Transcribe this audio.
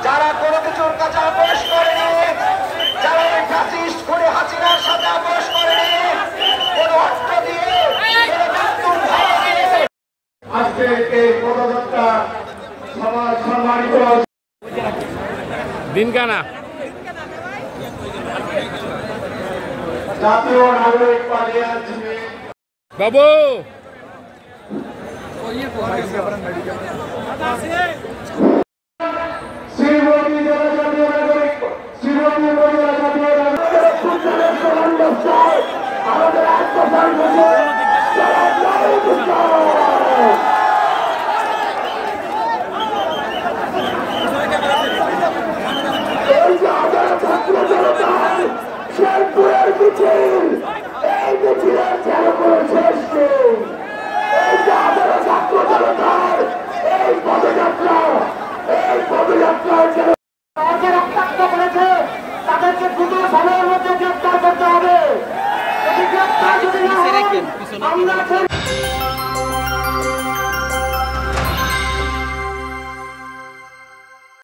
যারা কোনো কিছুর কাছে আপোষ করেনি, যারা ফ্যাসিস্ট করে হাসিনার সাথে আপোষ করেনি, কোনো অর্থ দিয়ে আজকে এই পদযাত্রা সমাজ সম্মানিত দিনকানা জাতীয় নাগরিক পার্টি বাবু শ্রীমতী জেলা জাতীয় নাগরিক শ্রীমতী উপজেলা জাতীয় আমাদের শেরপুরের মিছিল, এই মিছিলের যেন কোনো শেষ নেই। এই যে আমাদের ছাত্র জনতার এই পদযাত্রার যেন রক্তাক্ত করেছে, তাদেরকে দ্রুত সময়ের মধ্যে গ্রেপ্তার করতে হবে। যদি গ্রেপ্তার যদি না হয় আমরা